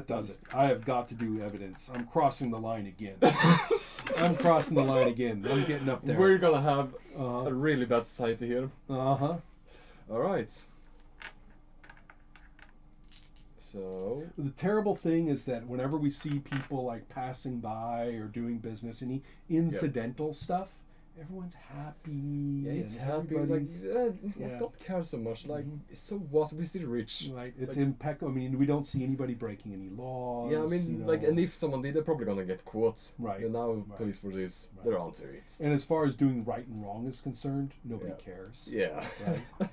That does it. I have got to do evidence. I'm crossing the line again. I'm crossing the line again. I'm getting up there. We're gonna have a really bad society here. Uh-huh. Alright. So... The terrible thing is that whenever we see people like passing by or doing business, any incidental stuff, everyone's happy. Yeah, it's and happy. Like, everybody's- don't care so much. Like, so what? We're still rich. Right, it's like, impeccable. I mean, we don't see anybody breaking any laws. Yeah, I mean, you know. like, and if someone did, they're probably gonna get caught. Right. And now Right. police forces, Right. they're onto it. And as far as doing right and wrong is concerned, nobody cares. Yeah. Right.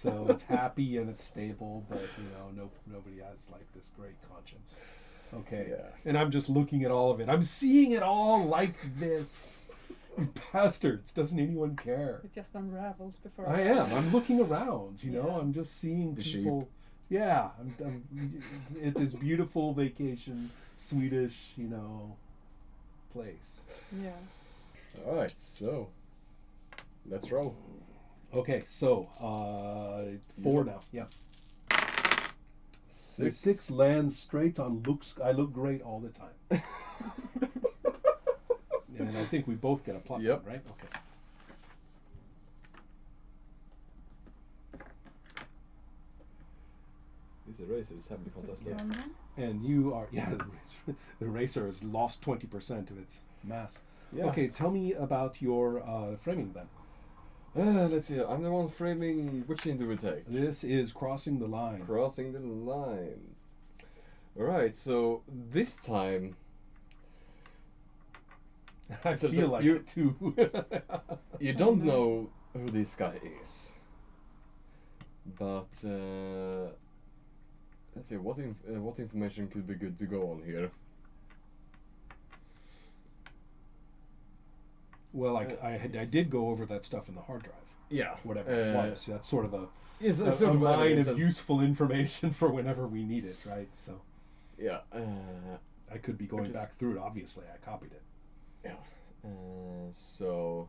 So it's happy and it's stable, but nobody has like this great conscience. Okay. Yeah. And I'm just looking at all of it. I'm seeing it all like this. You bastards! Doesn't anyone care? It just unravels before. I am. I'm looking around. You know. Yeah. I'm just seeing The people. sheep. Yeah. I'm at this beautiful vacation, Swedish, place. Yeah. Alright, so let's roll. Okay, so 4 now. Yeah. 6 lands straight on looks. I look great all the time. And I think we both get a plot Yep. point, right? Okay. This eraser is heavily contested. And you are, the eraser has lost 20% of its mass. Yeah. Okay, tell me about your framing then. Let's see. I'm the one framing. Which scene do we take? This is crossing the line. Crossing the line. Alright, so this time. I So feel like you- it too. You don't know who this guy is. But let's see, what information could be good to go on here? Well, I did go over that stuff in the hard drive. Yeah. Whatever it was. That's sort of a It's a sort of mine evidence of useful information for whenever we need it, right? So Yeah. I could be going Because- back through it. Obviously, I copied it. Yeah. So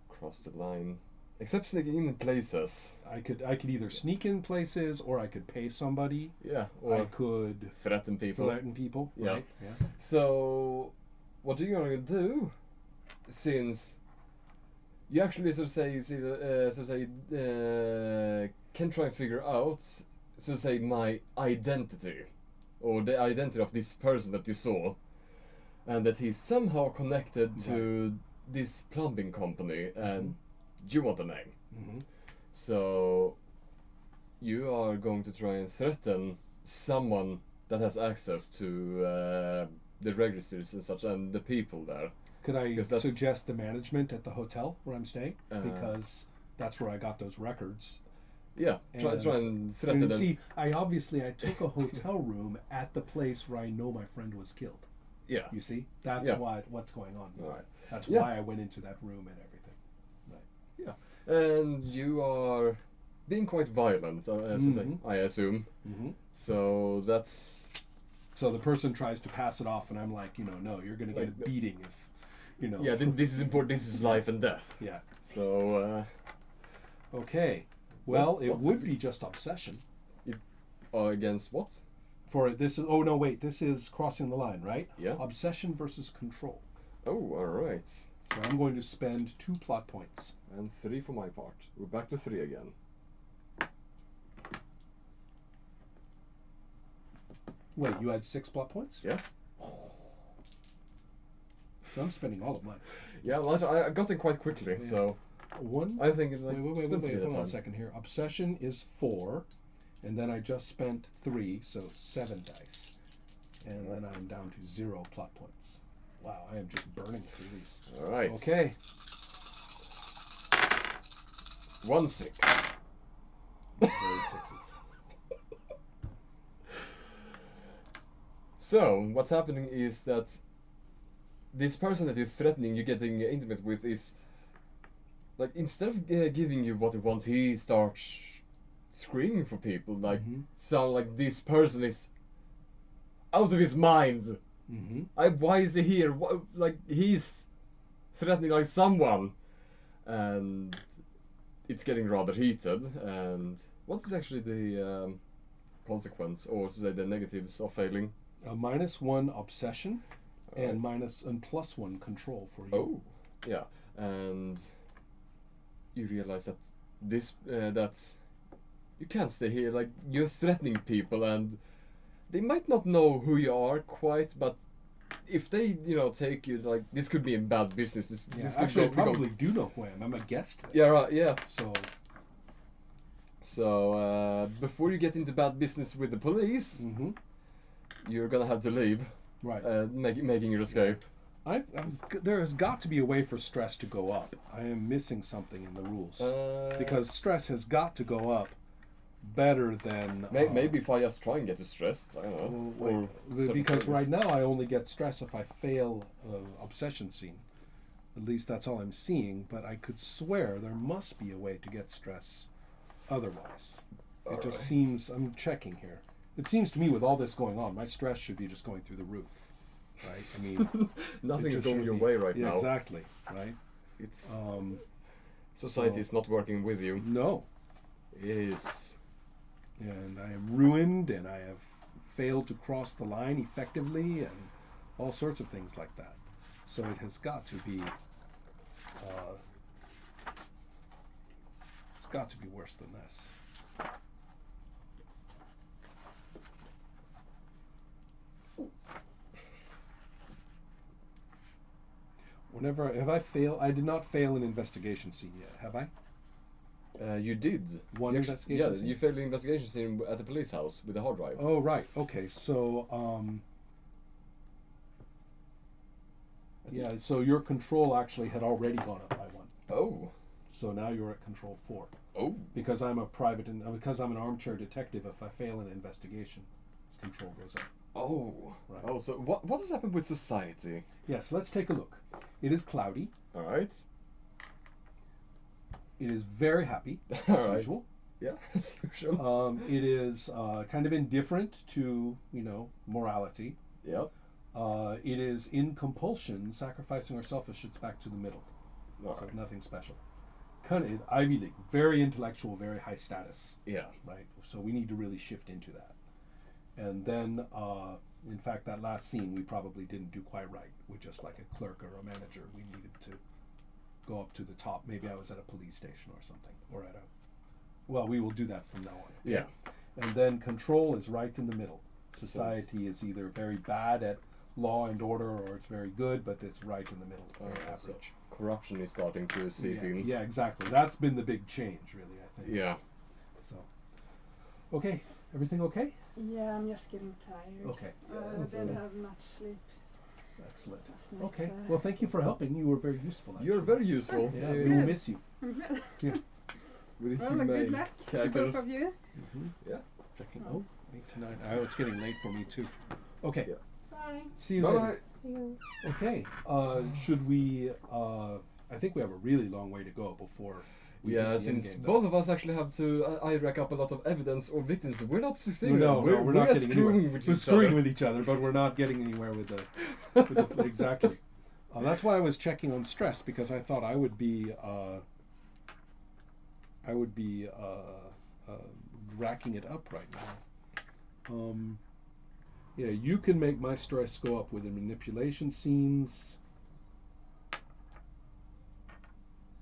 cross the line. Except sneaking in places. I could either sneak in places, or I could pay somebody. Yeah. I Or could threaten people. threaten people. Yeah. Right? Yeah. So what are you gonna do? Since you actually can try and figure out my identity, or the identity of this person that you saw, and that he's somehow connected to this plumbing company, and you want the name. Mm-hmm. So you are going to try and threaten someone that has access to the registers and such, and the people there. Could I 'Cause that's- suggest the management at the hotel where I'm staying? Because that's where I got those records. Yeah, try and threaten And them. see, I took a hotel room at the place where I know my friend was killed. Yeah. You see, that's Yeah. what's going on. Right. That's Yeah. why I went into that room and everything. And you are being quite violent, I assume. Mm-hmm. So that's... So the person tries to pass it off, and I'm like, no, you're going to get a beating if, Yeah, this is important. This is life and death. Yeah. So... Okay. Well, it What? would be just obsession. Against what? For this is this is crossing the line, right? Yeah. Obsession versus control. Oh, alright. So I'm going to spend 2 plot points. And 3 for my part. We're back to 3 again. Wait, you had 6 plot points? Yeah. So I'm spending all of mine. Yeah, well, I got it quite quickly, Yeah. so... 1. I think it's like... Wait, spend a hold on a time. second here. Obsession is 4, and then I just spent 3, so 7 dice. And then I'm down to 0 plot points. Wow, I am just burning through these. Alright. Okay. 1 6. Those 6s. So, what's happening is that this person that you're threatening, you're getting intimate with, is like, instead of giving you what you want, he starts screaming for people. Like, sound like this person is out of his mind. Why is he here? Like, he's threatening like someone, and it's getting rather heated. And what is actually the consequence, or to say the negatives of failing. A -1 obsession and +1 control for you. Oh, yeah, and you realize that that you can't stay here. Like, you're threatening people, and they might not know who you are quite, but if they, take you, like, this could be in bad business. Yeah, this could actually, I become- probably do know who I am. I'm a guest there. Yeah, right. Yeah. So, Before you get into bad business with the police, you're gonna have to leave, right. making your escape. There has got to be a way for stress to go up. I am missing something in the rules. Because stress has got to go up better than... Maybe if I just try and get you stressed, I don't know. Because right now I only get stress if I fail an obsession scene. At least that's all I'm seeing, but I could swear there must be a way to get stress otherwise. It just seems... I'm checking here. It seems to me with all this going on, my stress should be just going through the roof. Right? I mean... Nothing is going your way right now. Exactly. Right? It's... society is not working with you. No. It is. And I am ruined, and I have failed to cross the line effectively, and all sorts of things like that. So it has got to be, it's got to be worse than this. I did not fail an investigation scene yet, have I? You did. One investigation scene? You failed the investigation scene at the police house with the hard drive. Oh, right. Okay. So, yeah, so your control actually had already gone up by 1. Oh. So now you're at control 4. Oh. Because I'm because I'm an armchair detective, if I fail an investigation, control goes up. Oh. Right. Oh, so what has happened with society? Yes, let's take a look. It is cloudy. All right. It is very happy, All as right. usual. Yeah, as usual. It is kind of indifferent to, morality. Yep. It is in compulsion, sacrificing our selfishness back to the middle. All So right. nothing special. Kind of Ivy League, very intellectual, very high status. Yeah. Right. So we need to really shift into that. And then, in fact, that last scene we probably didn't do quite right. With just like a clerk or a manager, we needed to go up to the top. Maybe I was at a police station or something, or at a... Well, we will do that from now on. Yeah. And then control is right in the middle. Society is either very bad at law and order, or it's very good, but it's right in the middle, very average. So corruption is starting to seep in. Yeah, exactly. That's been the big change, really, I think. Yeah. So, okay, everything okay? Yeah, I'm just getting tired. Okay. I didn't have much sleep Excellent. last night. Okay. so- Well, thank you for helping. You were very useful. You're actually. very useful. Yeah, we will miss you. With Well, humane good luck to both characters. of you. Yeah. Checking. Oh, 8 to 9. Oh, it's getting late for me too. Okay. Yeah. Bye. See you Bye later. bye. Okay. Should we? I think we have a really long way to go before. We Yeah, get the since endgame both done. of us actually have to, I rack up a lot of evidence or victims. We're not succeeding. No, we're not just getting screwing anywhere. with We're each screwing other. with each other, but we're not getting anywhere with the exactly. That's why I was checking on stress, because I thought I would be racking it up right now. Yeah, you can make my stress go up with the manipulation scenes,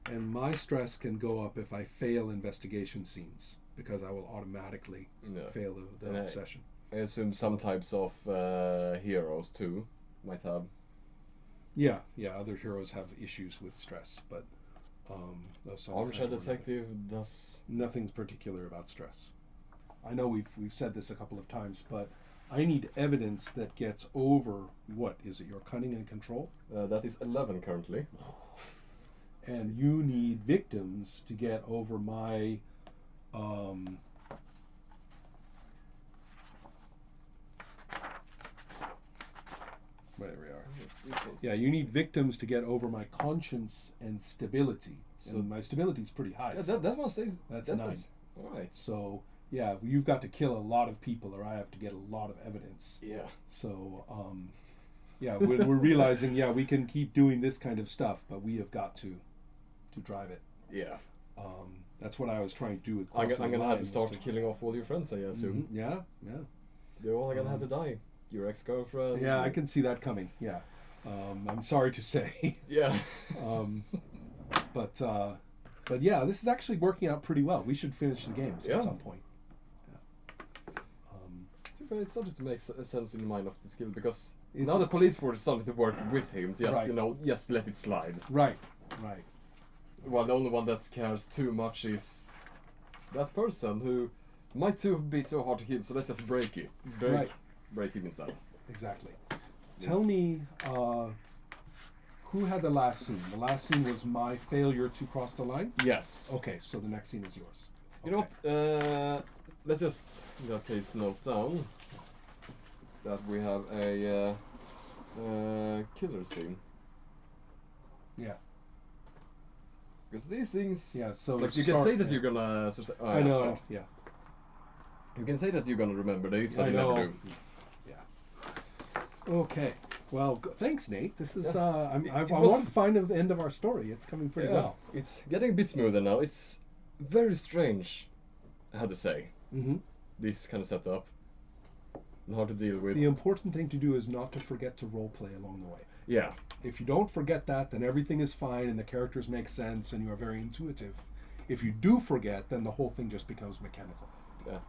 and my stress can go up if I fail investigation scenes, because I will automatically Yeah. fail the And obsession. I assume some types of heroes too might have. Yeah, other heroes have issues with stress, but those some Armchair kind of another. detective does. Nothing's particular about stress. I know we've said this a couple of times, but I need evidence that gets over, what is it, your cunning and control? That is 11 currently. And you need victims to get over my there we are. Yeah, you need victims to get over my conscience and stability. So- And my stability is pretty high. Yeah, so that one stays. that's that 9. one's- All right. So yeah, you've got to kill a lot of people, or I have to get a lot of evidence. Yeah. So yeah, we're realizing, yeah, we can keep doing this kind of stuff, but we have got to drive it. Yeah. That's what I was trying to do with I'm crossing the gonna have line, to was start killing off all your friends, I assume. Yeah, yeah. They're all gonna have to die. Your ex-girlfriend. Yeah, I can see that coming. Yeah. I'm sorry to say. Yeah. But yeah, this is actually working out pretty well. We should finish the games Yeah. at some point. It started to make sense in the mind of the skill because It's- now the police force started to work with him. Just Right. just let it slide. Right, right. Well, the only one that cares too much is that person who might be too hard to kill. So let's just break him inside. Exactly. Tell me, who had the last scene? The last scene was my failure to cross the line? Yes. Okay, so the next scene is yours. You know what? Let's just in that case note down that we have a killer scene. Yeah. Because these things, Yeah, so like you can start- say that yeah. you're gonna. I know, yeah. You can say that you're gonna remember these, but I you know. never do. Okay. Well, thanks, Nate. This is Yeah. I It want was- to find the end of our story. It's coming pretty well. It's getting a bit smoother now. It's very strange, I have to say. Mm-hmm. This kind of setup and hard to deal with. The important thing to do is not to forget to role play along the way. Yeah. If you don't forget that, then everything is fine and the characters make sense and you are very intuitive. If you do forget, then the whole thing just becomes mechanical. Yeah.